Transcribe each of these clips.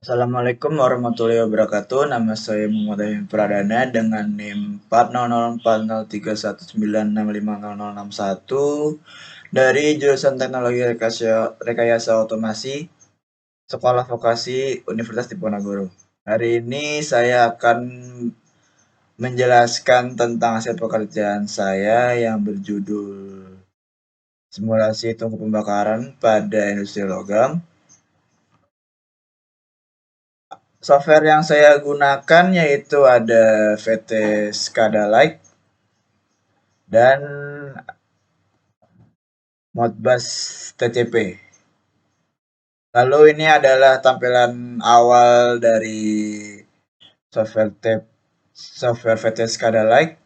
Assalamualaikum warahmatullahi wabarakatuh. Nama saya Muhammad Ahmad Pradana dengan NIM 400403096560061 dari jurusan Teknologi Rekayasa Otomasi Sekolah Vokasi Universitas Diponegoro. Hari ini saya akan menjelaskan tentang hasil pekerjaan saya yang berjudul Simulasi Tungku Pembakaran pada Industri Logam. Software yang saya gunakan yaitu ada VT SCADA Lite dan Modbus TCP. Lalu ini adalah tampilan awal dari software VT SCADA Lite.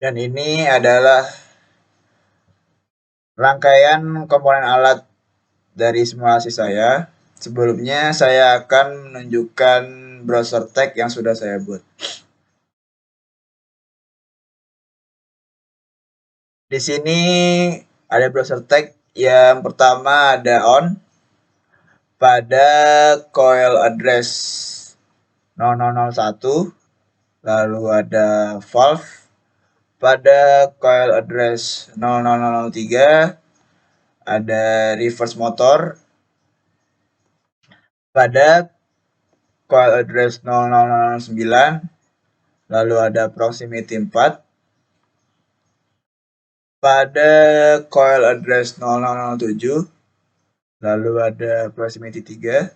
Dan ini adalah rangkaian komponen alat dari simulasi saya. Sebelumnya saya akan menunjukkan browser tag yang sudah saya buat. Di sini ada browser tag. Yang pertama ada on pada coil address 0001, lalu ada valve pada coil address 0003, ada reverse motor pada coil address 0009, lalu ada proximity 4 pada coil address 0007, lalu ada proximity 3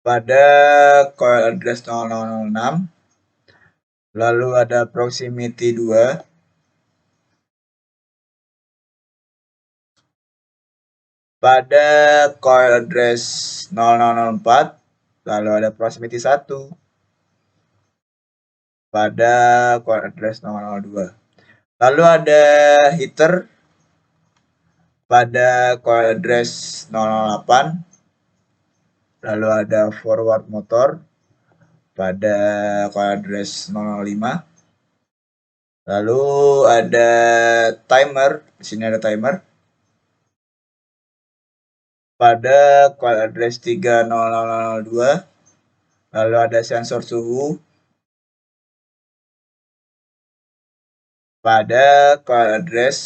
pada coil address 0006, lalu ada proximity 2 pada coil address 0004, lalu ada proximity 1 pada coil address 002. Lalu ada heater pada coil address 008, lalu ada forward motor pada coil address 005, lalu ada timer, di sini ada timer pada coil address 30002, lalu ada sensor suhu pada coil address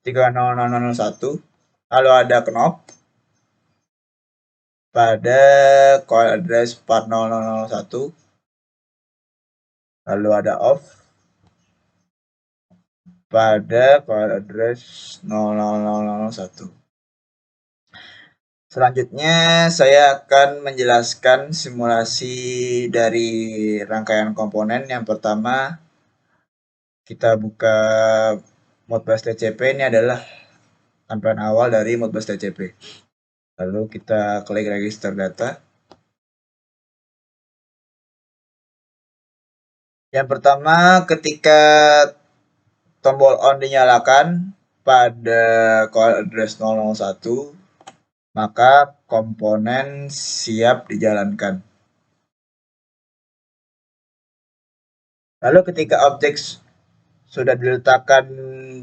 30001, lalu ada knob pada coil address 4001, lalu ada off pada coil address 0001. Selanjutnya saya akan menjelaskan simulasi dari rangkaian komponen. Yang pertama kita buka Modbus TCP. Ini adalah tampilan awal dari Modbus TCP. Lalu kita klik register data. Yang pertama, ketika tombol on dinyalakan pada coil address 001, maka komponen siap dijalankan. Lalu ketika objek sudah diletakkan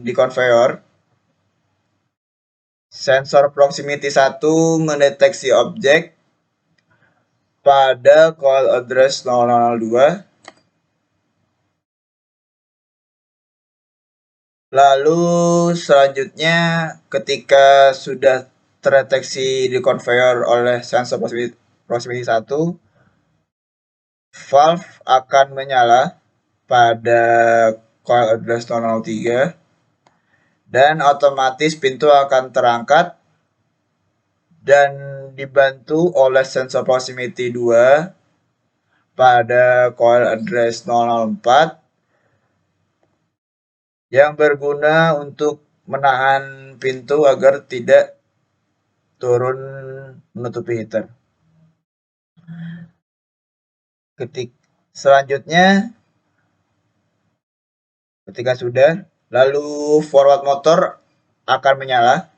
di konveyor, sensor proximity 1 mendeteksi objek pada coil address 0002. Lalu selanjutnya ketika sudah terdeteksi di konveyor oleh sensor proximity 1, valve akan menyala pada coil address 003 dan otomatis pintu akan terangkat dan dibantu oleh sensor proximity 2 pada coil address 004 yang berguna untuk menahan pintu agar tidak turun menutupi heater. Selanjutnya ketika sudah, lalu forward motor akan menyala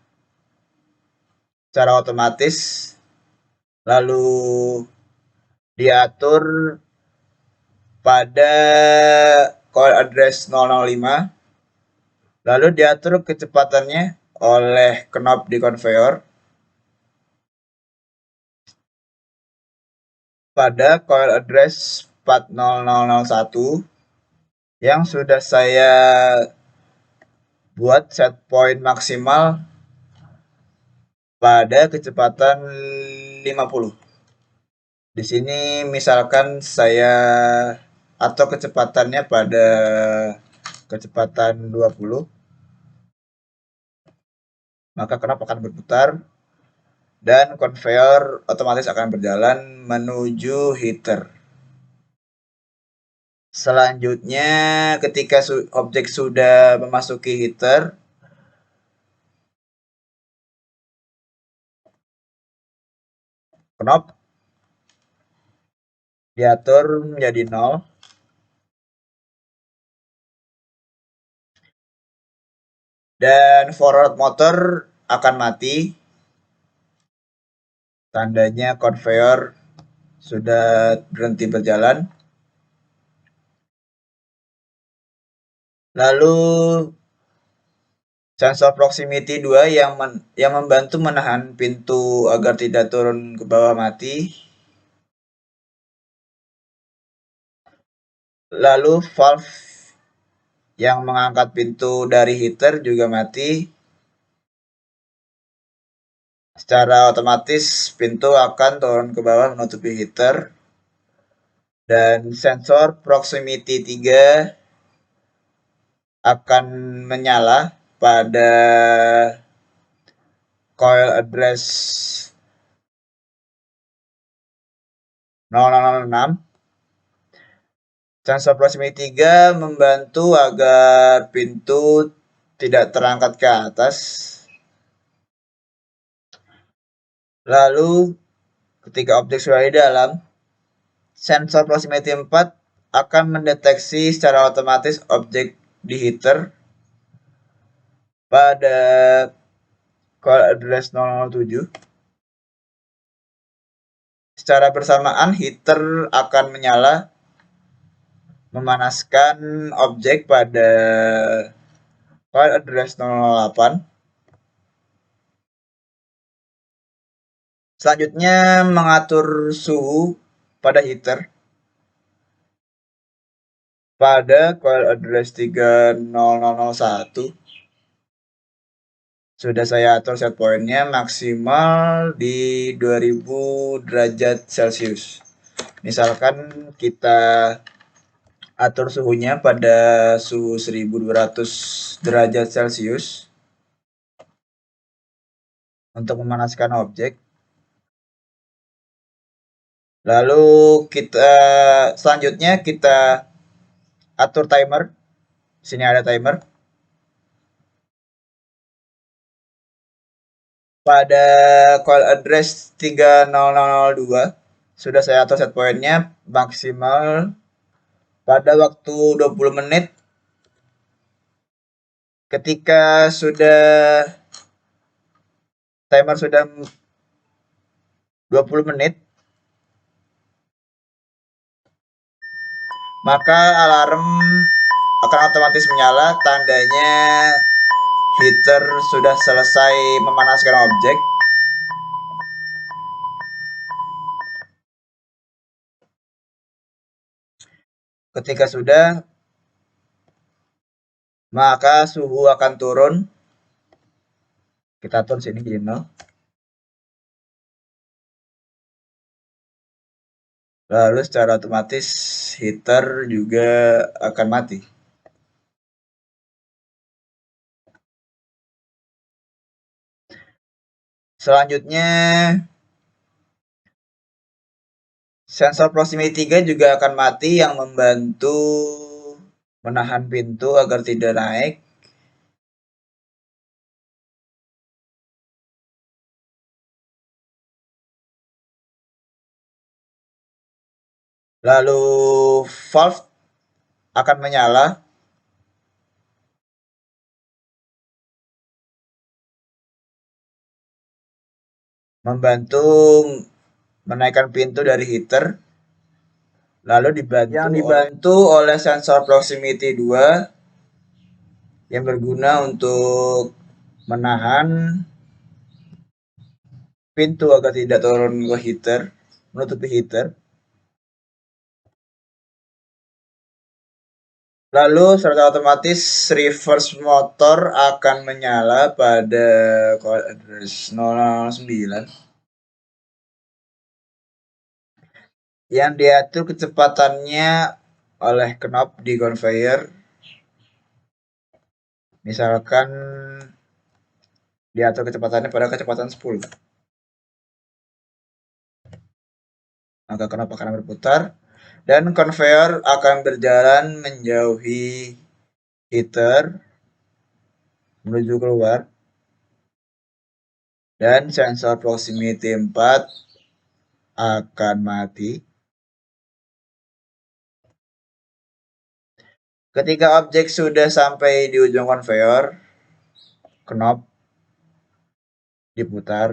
secara otomatis, lalu diatur pada coil address 005, lalu diatur kecepatannya oleh knob di conveyor pada coil address 40001 yang sudah saya buat set point maksimal pada kecepatan 50. Di sini misalkan saya atau kecepatannya pada kecepatan 20, maka knob akan berputar dan conveyor otomatis akan berjalan menuju heater. Selanjutnya, ketika objek sudah memasuki heater, knob diatur menjadi 0 dan forward motor akan mati. Tandanya conveyor sudah berhenti berjalan. Lalu sensor proximity 2 yang membantu menahan pintu agar tidak turun ke bawah mati. Lalu valve yang mengangkat pintu dari heater juga mati. Secara otomatis pintu akan turun ke bawah menutupi heater. Dan sensor proximity 3 akan menyala pada coil address 0006. Sensor proximity 3 membantu agar pintu tidak terangkat ke atas. Lalu ketika objek sudah di dalam, sensor proximity 4 akan mendeteksi secara otomatis objek di heater pada coil address 007. Secara bersamaan heater akan menyala memanaskan objek pada coil address 008. Selanjutnya mengatur suhu pada heater pada coil address 30001. Sudah saya atur set pointnya maksimal di 2000 derajat Celcius. Misalkan kita atur suhunya pada suhu 1200 derajat Celcius untuk memanaskan objek. Lalu selanjutnya kita atur timer. Sini ada timer. Pada coil address 30002 sudah saya atur set pointnya maksimal pada waktu 20 menit. Ketika timer sudah 20 menit, maka alarm akan otomatis menyala, tandanya heater sudah selesai memanaskan objek. Ketika sudah, maka suhu akan turun. Kita atur sini jadi 0. Lalu secara otomatis heater juga akan mati. Selanjutnya sensor proximity 3 juga akan mati yang membantu menahan pintu agar tidak naik. Lalu valve akan menyala. Membantu menaikkan pintu dari heater. Lalu dibantu oleh sensor proximity 2 yang berguna untuk menahan pintu agar tidak turun ke heater, menutupi heater. Lalu secara otomatis reverse motor akan menyala pada address 009 yang diatur kecepatannya oleh knob di conveyor. Misalkan diatur kecepatannya pada kecepatan 10. Maka knob akan berputar dan conveyor akan berjalan menjauhi heater menuju keluar dan sensor proximity 4 akan mati. Ketika objek sudah sampai di ujung conveyor, knob diputar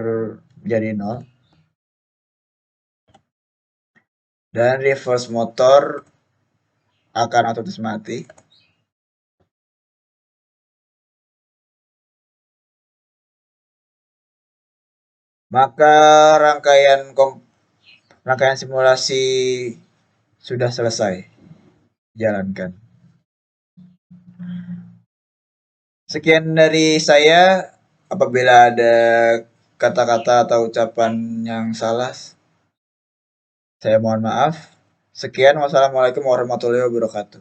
jadi 0 dan reverse motor akan otomatis mati. Maka rangkaian simulasi sudah selesai jalankan. Sekian dari saya. Apabila ada kata-kata atau ucapan yang salah, saya mohon maaf. Sekian, wassalamualaikum warahmatullahi wabarakatuh.